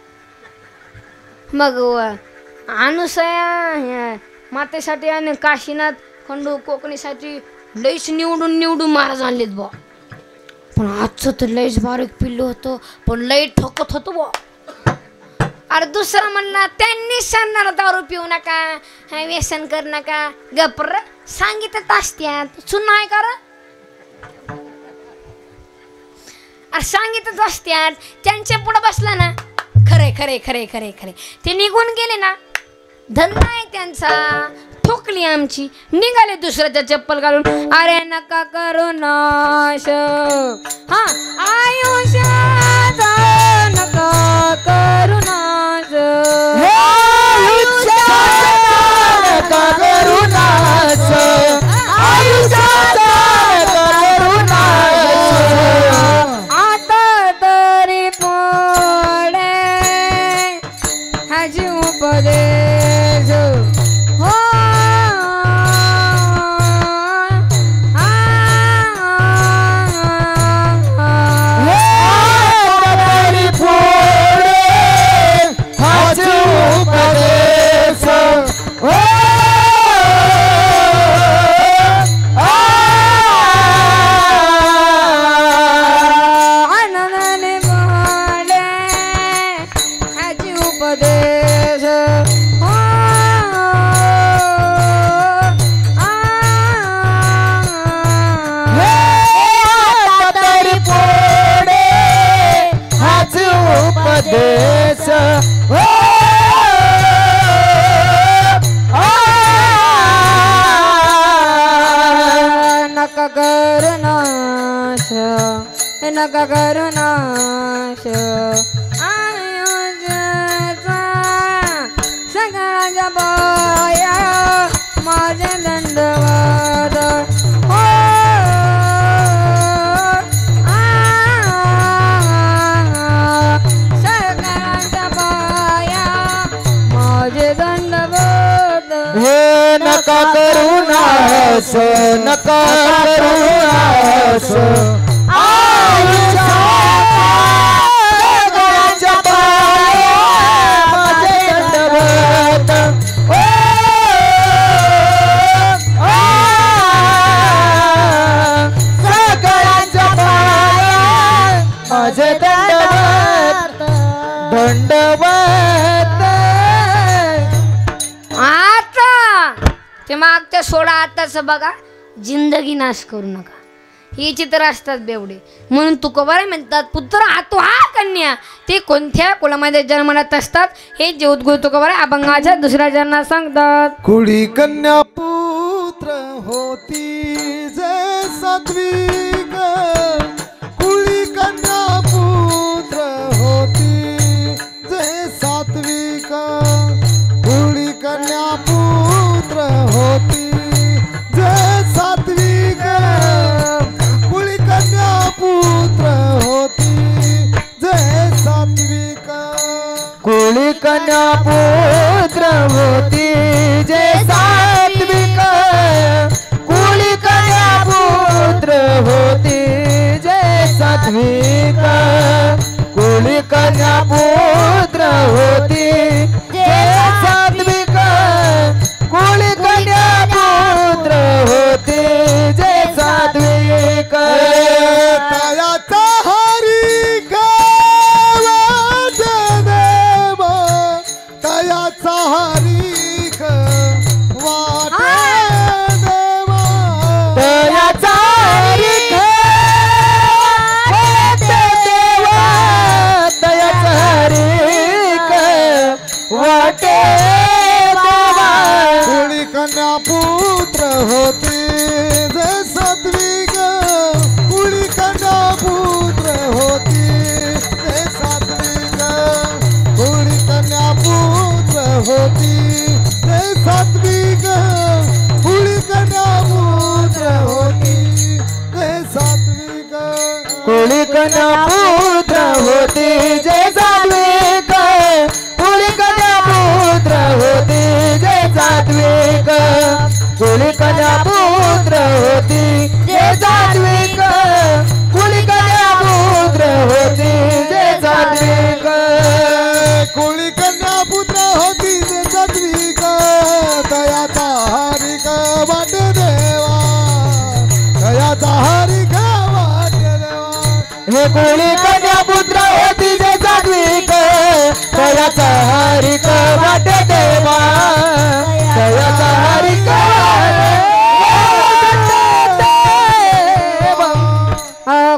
मग अनुसया मातेसाठी आणि काशीनाथ खंडू कोकणीसाठी लईच निवडून महाराज आणलेत बा. पण आजचं तर लईच बारीक पिल्लू होतं, पण लई ठोकत होतो बा. अरे दुसरा म्हणला त्यांनी सांगणार दारू पिऊ नका, व्यसन कर नका, गप्र सांगितलं असत्यात सुन आहे का. अरे सांगितच असत्यात, त्यांच्या पुढे बसला ना, खरे खरे खरे खरे खरे ते निघून गेले ना, धंदा आहे त्यांचा. ठोकली आमची, निघाले दुसऱ्याच्या चप्पल घालून. अरे नका करू नाश हा आयुष्याचा, नका करू नाश. नका करू नाश, आयुष्याचा नका करू नाश. आता तरी पडे ह्याची उपदेश हो. तरी पुढे हाच उपदेश हो. आनंदाने पडे ह्याची उपदेश हो. तरी पुढे हाच उपदेश हो. नका करू नाश, नका करू नाश आयुष्याचा. सगळ्याच्या बाया माझे दंडवत हो. सगळ्याच्या बाया माझे दंडवत. हे नका करू नाश, नका करू नाश आयुष्याचा. सगळ्यांच्या पाया माझे दंडवत हो. सगळ्यांच्या पाया माझे दंडवत, दंडवत. आता ते मागच्या सोडा, आताच बघा. जिंदगी नाश करू नका, ही चित्र असतात बेवडे. म्हणून तुकोबारा म्हणतात पुत्र हातो हा कन्या. ते कोणत्या कुलामध्ये जन्मलात असतात हे ज्योतगुरु तुकोबारा अभंगाच्या दुसऱ्या जन्मात सांगतात. कुळी कन्या पुत्र होती जे सात्विक, कुळी कन्या पुत्र होती जे सात्विक, कुळी कन्या पुत्र होती जे सात्विक, कुळी कन्या पुत्र होती जे सात्विक. कुळी कन्या पुत्र होती जे सात्विक, कुळी कन्या पुत्र होती जे सात्विक, कुळी कन्या पुत्र होती जे सात्विक, कुळी कन्या पुत्र होती जे सात्विक. तयाचा हरी गावाचे देव, तयाचा हरी वाटे देव, तयाचा हरी वाटे देव, तयाचा हरी वाटे देवा. कुळी कन्या पुत्र होती जे सात्विक, कुळी कन्या पुत्र होती जे सात्विक, कुळी कन्या पुत्र होती जे सात्विक, कुळी कन्या पुत्र होती जे सात्विक, कुळी कन्या पुत्र होती जे सात्विक, कुळी कन्या पुत्र होती जे सात्विक, कुळी कन्या पुत्र होती जे सात्विक, कुळी कन्या पुत्र होती जे सात्विक, कुळी कन्या पुत्र होती जे सात्विक. तयाचा हरिक वाटे देवा, तयाचा हरिक वाटे देवा. हे कुळी कन्या पुत्र होती जे सात्विक, तयाचा हरिक वाटे देवा, तयाचा हरिक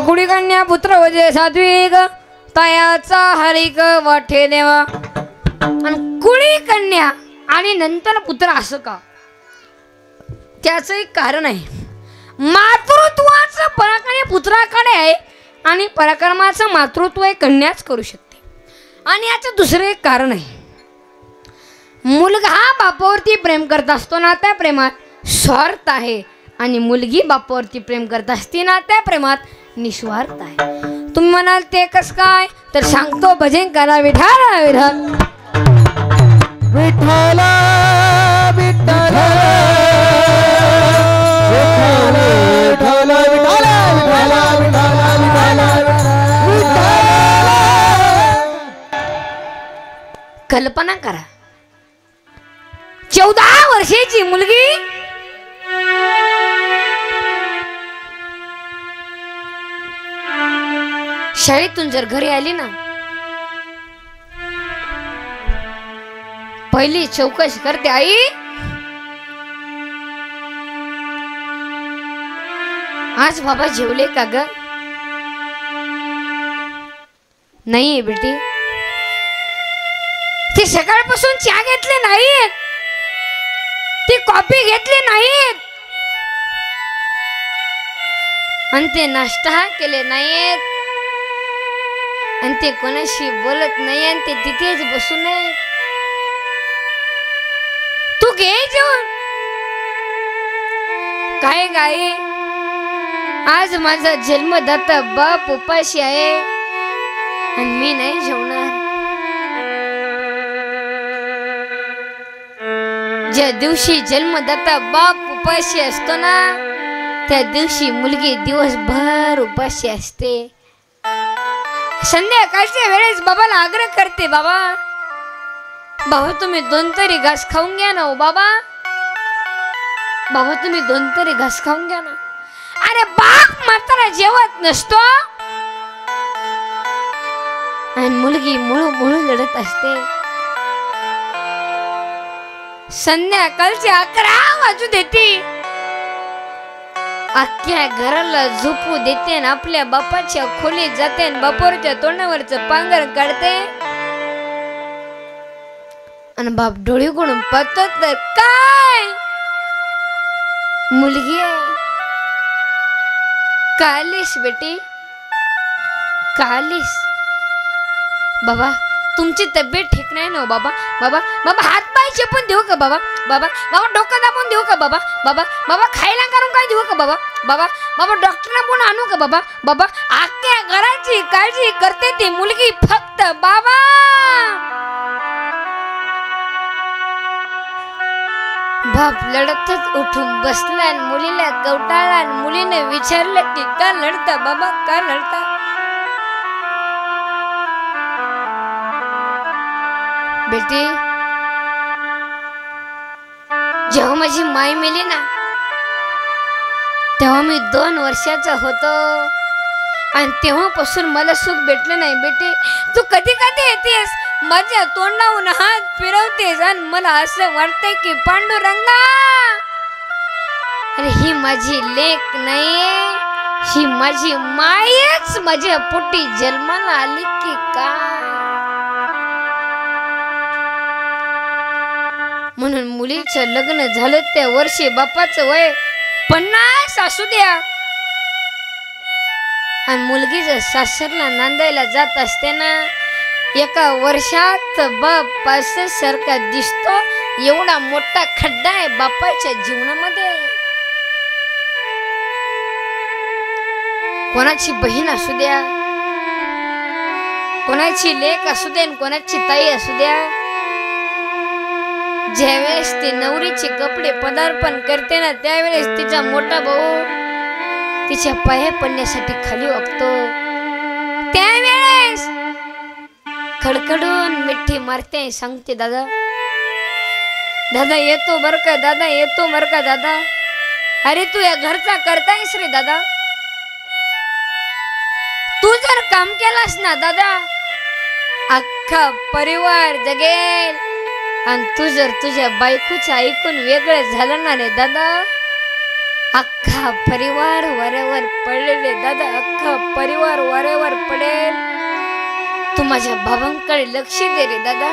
कुळी कन्या पुत्र होते सात्विक, तयाचा हरिक वाटे देवा. आणि कुळी कन्या आणि नंतर पुत्र असं का? त्याचं एक कारण आहे. मातृत्वाचं पराक्रम पुत्राकडे आहे आणि पराक्रमाचं मातृत्व हे कन्याच करू शकते. आणि याचं दुसरं एक कारण आहे. मुलगा हा बापावरती प्रेम करत असतो ना, त्या प्रेमात स्वार्थ आहे. आणि मुलगी बापावरती प्रेम करत असते ना, त्या प्रेमात निस्वार्थ आहे. तुम्ही म्हणाल ते कसं काय? तर सांगतो, भजन करा विठाला विठाल विठ्ठल विठ्ठल विठ्ठल विठ्ठल विठ्ठल विठ्ठल. कल्पना करा, 14 वर्षाची मुलगी शाळेतून जर घरी आली ना, पहिली चौकशी करते, आई आज बाबा जेवले का ग? नाही बेटी, ते सकाळपासून चहा घेतले नाहीत, ती कॉफी घेतली नाहीत, आणि ते नाश्ता केले नाहीत, आणि ते कोणाशी बोलत नाही, आणि ते तिथेच बसून आहे. तू घे जेवण. काय गाई, आज माझा जन्मदाता बाप उपाशी आहे आणि मी नाही जेवणार. ज्या दिवशी जन्मदाता बाप उपाशी असतो ना, त्या दिवशी मुलगी दिवसभर उपाशी असते. संध्याकाळच्या वेळेस बाबाला आग्रह करते, बाबा बाबा तुम्ही 2 तरी घास खाऊन घ्या ना. हो बाबा, बाबा तुम्ही 2 तरी घास खाऊन घ्या ना. अरे बाप म्हातारा जेवत नसतो आणि मुलगी मुळू मुळू लढत असते. संध्याकाळचे 11 वाजू देते, अख्ख्या घराला झोपू देते, आपल्या बापाच्या खोलीत जाते, बापावरच्या तोंडावरचं पांघर काढते, आणि बाप डोळे उघडून पाहतो तर काय मुलगी आहे. कालीस बेटी, कालीस. बाबा तुमची तब्येत ठीक नाही ना बाबा? बाबा बाबा हात पाय चेपून देऊ का बाबा? बाबा बाबा डोकं दाबून देऊ का बाबा? बाबा बाबा खायला करून काय देऊ का बाबा? बाबा बाबा डॉक्टरला पण आणू का बाबा? बाबा अख्ख्या घराची काळजी करते ती मुलगी फक्त बाबा. बाप लढतच उठून बसला आणि मुलीला कवटाळला आणि मुलीने विचारलं की का लढता बाबा, का लढता? बेटी जेव्हा माझी माय मेली ना, तेव्हा मी 2 वर्षाचा होतो आणि तेव्हापासून मला सुख भेटलं नाही. बेटी तू कधी कधी येतेस, माझ्या तोंडावरून हात फिरवतेस आणि मला असं वाटतंय की पांडुरंगा, अरे ही माझी लेक नाहीये, ही माझी मायच माझ्या पोटी जन्माला आली की काय. म्हणून मुलीचं लग्न झालं त्या वर्षी बापाचं वय 50 असू द्या आणि मुलगी जर सासरला नांदायला जात असते ना, एका वर्षात बाप 65 सारखा दिसतो. एवढा मोठा खड्डा आहे बापाच्या जीवनामध्ये. कोणाची बहीण असू द्या, कोणाची लेक असू द्या, कोणाची ताई असू द्या, ज्यावेळेस ती नवरीचे कपडे पदार्पण करते ना, त्यावेळेस तिचा मोठा भाऊ तिच्या पाया पडण्यासाठी खाली वागतो. त्यावेळेस खडखडून मिठी मारते, सांगते दादा दादा येतो बर का, दादा येतो बर का दादा. अरे तू या घरचा करतायस रे दादा, तू जर काम केलास ना दादा, अख्खा परिवार जगेल. आणि तू जर तुझ्या बायकोचं ऐकून वेगळं झालं ना रे दादा, अख्खा परिवार वाऱ्यावर पडलेले दादा, अख्खा परिवार वाऱ्यावर पडेल. तू माझ्या बाबांकडे लक्ष दे रे दादा,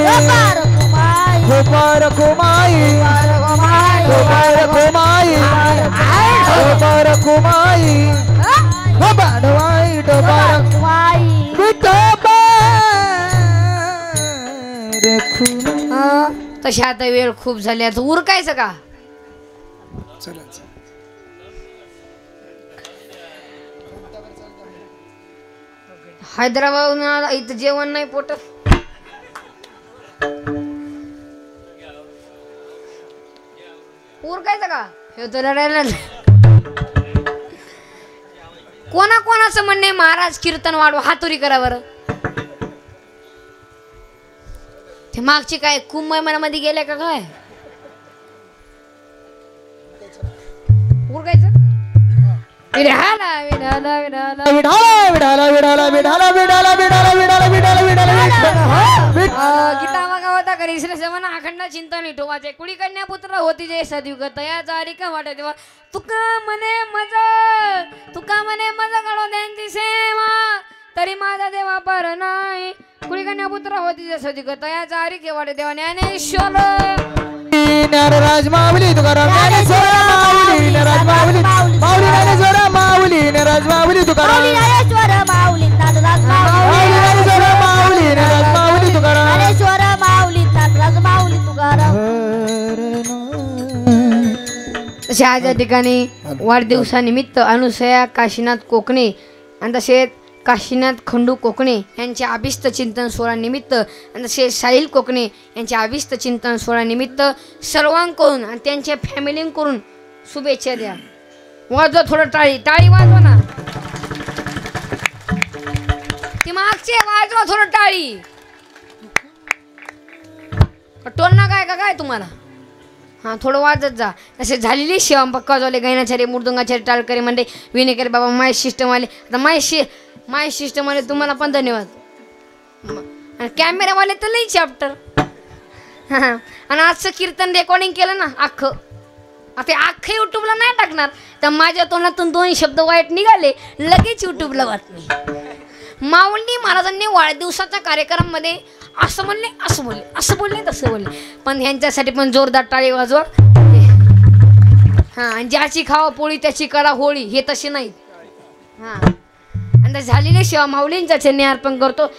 गोपार कुमाई गोपार कुमाई गोपार कुमाई बाडवाई डोबार तशी आता वेळ खूप झाली आता उरकायचं का हैदराबाद इथं जेवण नाही पोट उरकायचं का हे तर लढायला कोणाचं म्हणणे महाराज कीर्तन वाढवा हातोरी करा बरं ते मागची काय कुंभमेळ्यामध्ये गेले का काय उरकायचं विडाला विडाला विडाला विडाला विडाला विडाला विडाला विडाला विडाला विडाला विडाला गीता मागा होता करी श्री समन अखंड चिंतन ठोवाचे कुडी कन्या पुत्र होती जे सदियुग तया चारी का वाटे देवा तुका मने मजा काढो त्यांची सेवा तरी माझा देवा पर नाही कुडी कन्या पुत्र होती जे सदियुग तया चारी के वाटे देवा ज्ञानेश्वर नरराज माऊली तुकाराम ज्ञानेश्वर माऊली नरराज माऊली माऊली ज्ञानेश्वर माऊली नरराज माऊली तुकाराम ज्ञानेश्वर माऊली नाथराज माऊली ज्ञानेश्वर माऊली नरराज माऊली तुकाराम ज्ञानेश्वर माऊली नाथराज माऊली तुकाराम तसे आज या ठिकाणी वाढदिवसानिमित्त अनुसया काशीनाथ कोकणे आणि तसेच काशीनाथ खंडू कोकणे यांच्या अभिष्ट चिंतन सोहळ्यानिमित्त आणि तसेच साहिल कोकणे यांच्या अभिष्ट चिंतन सोहळ्यानिमित्त सर्वांकडून आणि त्यांच्या फॅमिलींकडून शुभेच्छा द्या वाजवा थोडं टाळी वाजवा ना ती मागचे वाजवा थोडं टाळी टोल ना काय तुम्हाला हां थोडं वाजत जा असे झालेली शिवा पक्काजवाले गैनाचार्य मृदुंगाचार्य टाळकरी म्हणजे विनेकरी बाबा माय सिस्टमवाले आता माय सिस्टमवाले तुम्हाला पण धन्यवाद आणि कॅमेरावाले तर लई चॅप्टर हां आणि आजचं कीर्तन रेकॉर्डिंग केलं ना अख्खं अख्खं यूट्यूबला नाही टाकणार तर माझ्या तोंडातून 2 शब्द वाईट निघाले लगेच यूट्यूबला बातमी माऊली महाराजांनी वाढदिवसाच्या कार्यक्रमामध्ये असं बोलले तसं बोलले पण ह्यांच्यासाठी पण जोरदार टाळी वाजवा हां ज्याची खावा पोळी त्याची करा होळी हे तसे नाहीत हां आणि झालेले शिवा माऊलींच्या चरणी अर्पण करतो